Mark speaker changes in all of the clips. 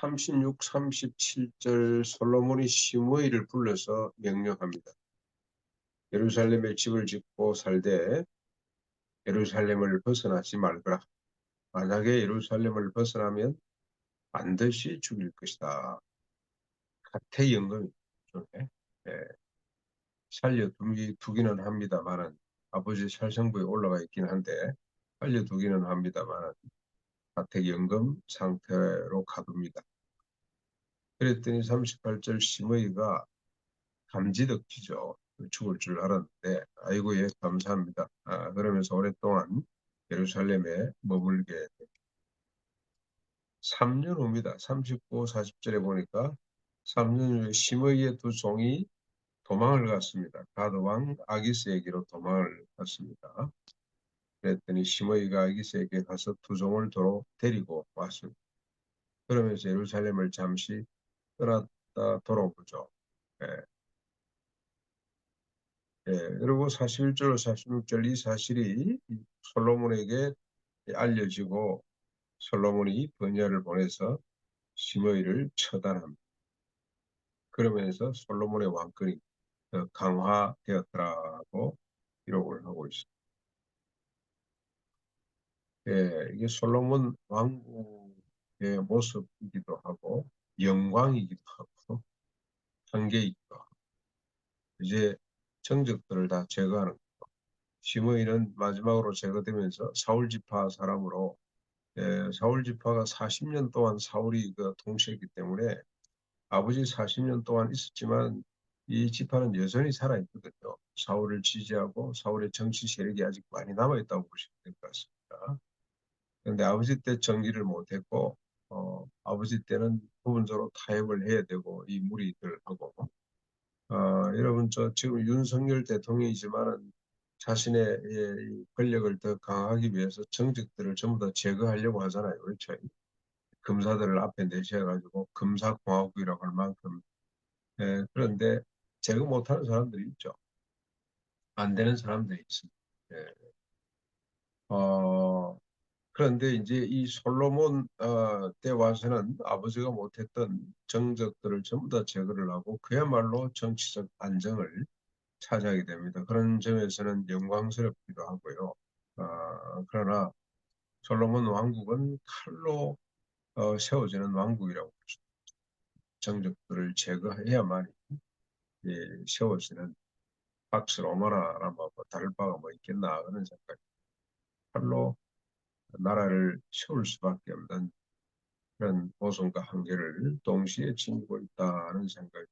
Speaker 1: 36, 37절 솔로몬이 시므이를 불러서 명령합니다. 예루살렘에 집을 짓고 살되 예루살렘을 벗어나지 말거라. 만약에 예루살렘을 벗어나면 반드시 죽일 것이다. 가택연금이죠. 예, 살려두기는 합니다만은 아버지 살생부에 올라가 있긴 한데 살려두기는 합니다만은 가택연금 상태로 가둡니다. 그랬더니 38절 시므이가 감지덕지죠. 죽을 줄 알았는데 아이고 예 감사합니다. 그러면서 오랫동안 예루살렘에 머물게 됩니다. 3년 후입니다. 39, 40절에 보니까 3년 후에 시므이의 두 종이 도망을 갔습니다. 가드왕 아기스에게로 도망을 갔습니다. 그랬더니 시므이가 아기스에게 가서 두 종을 데리고 왔습니다. 그러면서 예루살렘을 잠시 떠났다 돌아오죠. 예. 예, 그리고 41절, 46절 이 사실이 솔로몬에게 알려지고 솔로몬이 번제를 보내서 시므이를 처단합니다. 그러면서 솔로몬의 왕권이 더 강화되었더라고 기록을 하고 있습니다. 예, 이게 솔로몬 왕국의 모습이기도 하고 영광이기도 하고 한계이기도 하고 이제 정적들을 다 제거하는 거죠. 시므이는 마지막으로 제거되면서 사울 지파 사람으로 사울 지파가 40년 동안 사울이 통치했기 때문에 아버지 40년 동안 있었지만 이 지파는 여전히 살아있거든요. 사울을 지지하고 사울의 정치 세력이 아직 많이 남아있다고 보시면 될 것 같습니다. 그런데 아버지 때 정리를 못했고 아버지 때는 부분적으로 타협을 해야 되고 이 무리들하고 여러분 저 지금 윤석열 대통령이지만은 자신의 이 권력을 더 강화하기 위해서 정적들을 전부 다 제거하려고 하잖아요. 그렇죠? 검사들을 앞에 내세워가지고 검사공화국이라고 할 만큼 그런데 제거 못하는 사람들이 있죠. 안 되는 사람들이 있습니다. 예. 그런데 이제 이 솔로몬 때 와서는 아버지가 못했던 정적들을 전부 다 제거를 하고 그야말로 정치적 안정을 차지하게 됩니다. 그런 점에서는 영광스럽기도 하고요. 그러나 솔로몬 왕국은 칼로 세워지는 왕국이라고 보죠. 정적들을 제거해야만 세워지는 박스 로마나라 뭐 다를 바가 뭐 있겠나 그런 생각. 칼로 나라를 세울 수밖에 없는 그런 모순과 한계를 동시에 지니고 있다는 생각이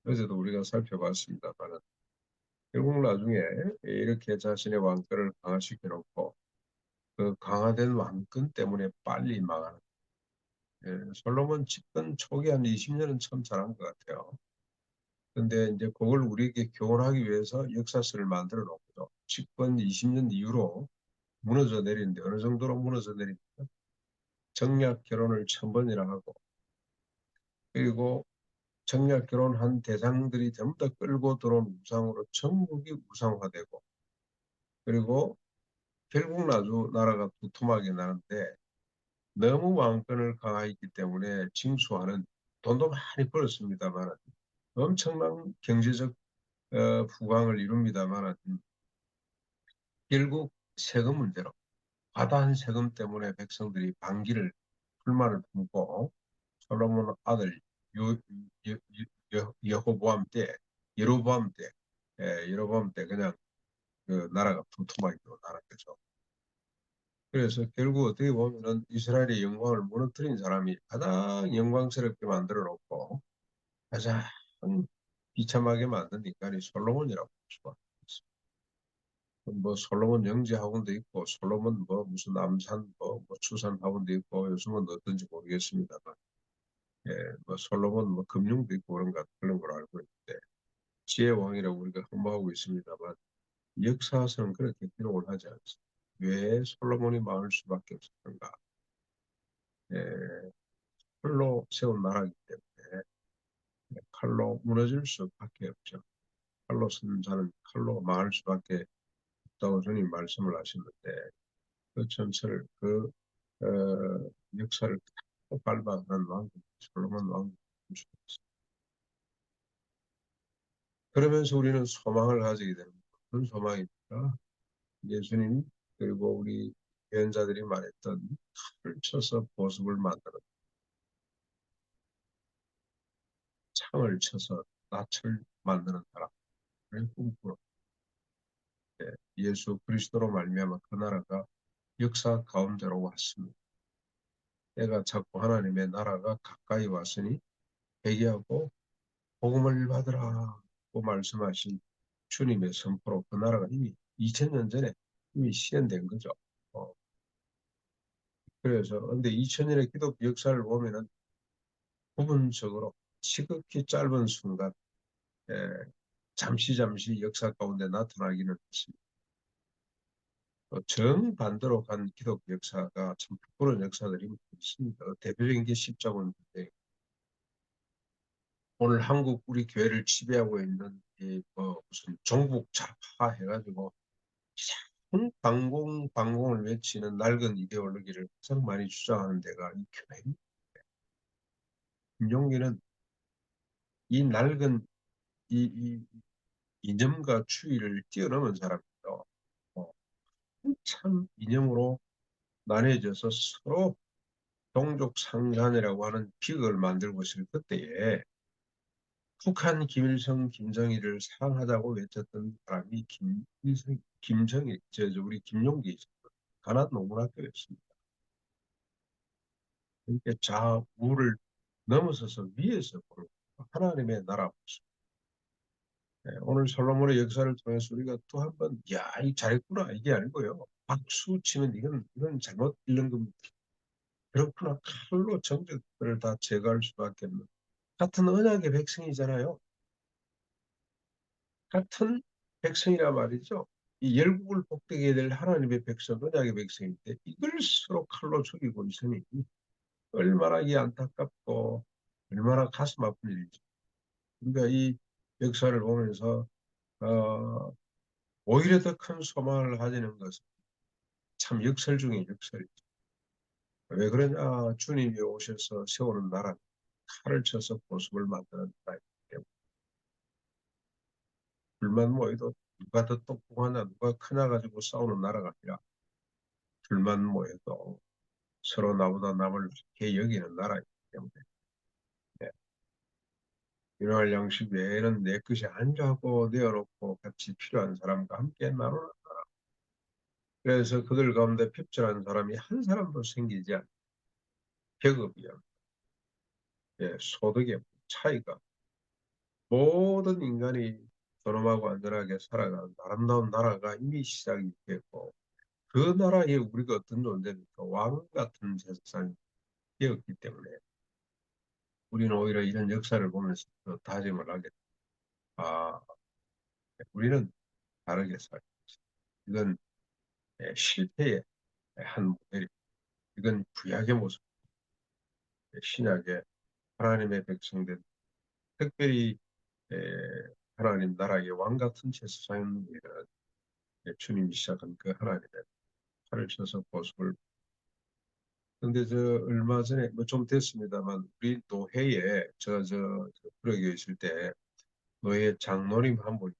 Speaker 1: 어제도 우리가 살펴봤습니다만 결국 나중에 이렇게 자신의 왕권을 강화시켜 놓고 그 강화된 왕권 때문에 빨리 망하는 솔로몬 집권 초기 한 20년은 참 잘한 것 같아요. 근데 이제 그걸 우리에게 교훈하기 위해서 역사서를 만들어 놓고도 집권 20년 이후로 무너져 내리는데 어느 정도로 무너져 내립니까? 정략 결혼을 1000번이나 하고 그리고 정략 결혼한 대상들이 전부 다 끌고 들어온 우상으로 전국이 우상화되고 그리고 결국 나라가 두툼하게 나는데 너무 왕권을 강화했기 때문에 징수하는 돈도 많이 벌었습니다만 엄청난 경제적 부강을 이룹니다만 결국 세금 문제로 과다한 세금 때문에 백성들이 불만을 품고 솔로몬 아들 여호보암 때 여로보암 때 그냥 그 나라가 두툼하게 나는 거죠. 그래서 결국 어떻게 보면은 이스라엘의 영광을 무너뜨린 사람이 가장 영광스럽게 만들어 놓고 가장 비참하게 만든 인간이 솔로몬이라고 볼 수가 있습니다. 뭐 솔로몬 영재 학원도 있고 솔로몬 뭐 무슨 남산 뭐 추산 학원도 있고 요즘은 어떤지 모르겠습니다만 뭐 솔로몬 뭐 금융도 있고 그런 걸 알고 있는데 지혜의 왕이라고 우리가 흠모하고 있습니다만 역사서는 그렇게 기록을 하지 않습니다. 왜 솔로몬이 망할 수밖에 없었는가? 칼로 세운 나라이기 때문에 칼로 무너질 수밖에 없죠. 칼로 쓰는 자는 칼로 망할 수밖에 없다고 주님 말씀을 하셨는데 그 전설을 그 역사를 밟아가는 왕국, 솔로몬 왕국. 그러면서 우리는 소망을 가지게 되는 그런 소망입니다. 예수님 그리고 우리 예언자들이 말했던 칼을 쳐서 보습을 만드는, 창을 쳐서 낯을 만드는 나라를 꿈꾸는, 예수 그리스도로 말미암아 그 나라가 역사 가운데로 왔습니다. 때가 자꾸 하나님의 나라가 가까이 왔으니 회개하고 복음을 받으라고 말씀하신 주님의 선포로 그 나라가 이미 2000년 전에 이미 실현된 거죠. 어, 그래서 근데 2000년의 기독 역사를 보면은 부분적으로 지극히 짧은 순간 에, 잠시 역사 가운데 나타나기는 했습니다. 정반대로 간 기독 역사가 참 부끄러운 역사들이 있습니다. 대표적인 게 십자군인데 오늘 한국 우리 교회를 지배하고 있는 무슨 종북 좌파 해가지고 방공을 외치는 낡은 이데올로기를 가장 많이 주장하는 데가 이 교회입니다. 김용기는 이 낡은 이 이념과 추위를 뛰어넘은 사람이죠. 참 이념으로 나뉘어져서 서로 동족 상간이라고 하는 비극을 만들고 있을 그때에 북한 김일성, 김정일을 사랑하자고 외쳤던 사람이 김정일, 우리 김용기 가난 농문학교였습니다. 그러니까 좌우를 넘어서서 위에서 보는 하나님의 나라 모습. 오늘 솔로몬의 역사를 통해서 우리가 또 한 번, 야, 이 잘했구나 이게 아니고요. 박수 치면 이건 잘못 읽는 겁니다. 그렇구나. 칼로 정적들을 다 제거할 수밖에 없는 같은 언약의 백성이잖아요. 같은 백성이라 말이죠. 이 열국을 복되게 될 하나님의 백성, 언약의 백성인데 이걸 서로 칼로 죽이고 있으니 얼마나 이 안타깝고 얼마나 가슴 아픈 일이죠. 그러니까 이 역사를 보면서 어, 오히려 더 큰 소망을 가지는 것은 참 역설 중의 역설이죠. 왜 그러냐? 주님이 오셔서 세우는 나라, 칼을 쳐서 보습을 만드는 나라이기 때문에 불만 모여도 누가 더 똑똑하나 누가 크나 가지고 싸우는 나라가 아니라 불만 모여도 서로 나보다 남을 낮게 여기는 나라이기 때문에 네. 일용할 양식 외에는 내 것이 아니라고 내어놓고 같이 필요한 사람과 함께 나누는. 그래서 그들 가운데 핍절한 사람이 한 사람도 생기지 않는 격업이야. 소득의 차이가 모든 인간이 존엄하고 안전하게 살아가는 아름다운 나라가 이미 시작이 됐고 그 나라에 우리가 어떤 존재입니까? 왕 같은 세상이 되었기 때문에 우리는 오히려 이런 역사를 보면서 더 다짐을 하게 됩니다. 아, 우리는 다르게 살고 있습니다. 이건 실패의 한 모델입니다. 이건 구약의 모습, 신약의 하나님의 백성된 특별히 에, 하나님 나라의 왕 같은 제사장인 주님이 시작한 그 하나님의 팔을 쳐서 보습을. 근데 얼마 전에 뭐 좀 됐습니다만 우리 노회에 저 불교에 있을 때 노회 장로님 한 분이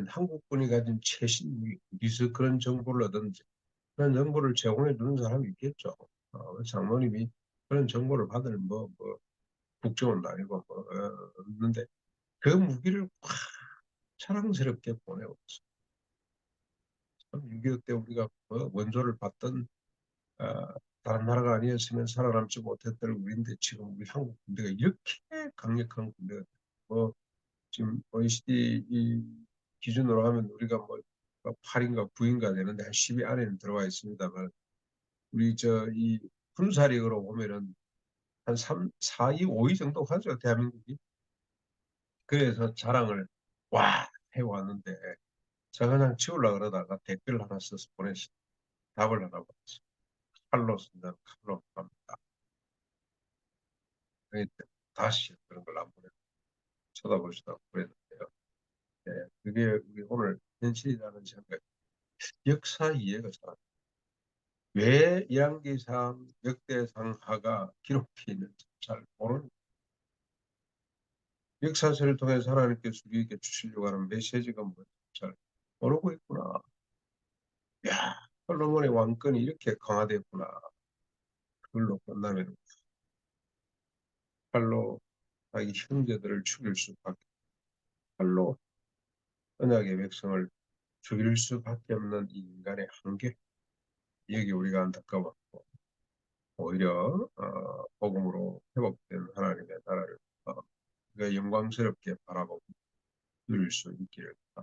Speaker 1: 한국분이 가진 최신 무기 어디서 그런 정보를 얻었는지 그런 정보를 제공해 주는 사람이 있겠죠. 장로님이 그런 정보를 받을 국정원도 아니고 없는데 그 무기를 꽉 자랑스럽게 보내왔어. 6.25 때 우리가 원조를 받던 다른 나라가 아니었으면 살아남지 못했던 우리인데 지금 우리 한국 군대가 이렇게 강력한 군대가 뭐 지금 OECD 이 기준으로 하면 우리가 8인가 9인가 되는데 한 10위 안에는 들어와 있습니다만 우리 이 군사력으로 보면은 한 3, 4위, 5위 정도 가죠 대한민국이. 그래서 자랑을 와 해왔는데 제가 그냥 지우려고 그러다가 댓글 하나 써서 보냈어요. 답을 하나 보냈어요. 칼로 쓴다는 칼로 갑니다. 다시 그런 걸 안 보내 쳐다보시다고 그랬는데요. 네, 그게 우리 오늘 현실이라는 생각, 역사 이해가 잘. 왜 이란기상 역대상하가 기록되어 있는지 잘 모르는 역사서를 통해서 하나님께서 우리에게 주시려고 하는 메시지가 뭔지 잘 모르고 있구나. 야, 솔로몬의 왕권이 이렇게 강화됐구나. 그걸로 끝나면 칼로 자기 형제들을 죽일 수밖에, 칼로 언약의 백성을 죽일 수밖에 없는 이 인간의 한계, 여기 우리가 안타까웠고, 오히려 복음으로 회복된 하나님의 나라를 우리가 영광스럽게 바라보고 누릴 수 있기를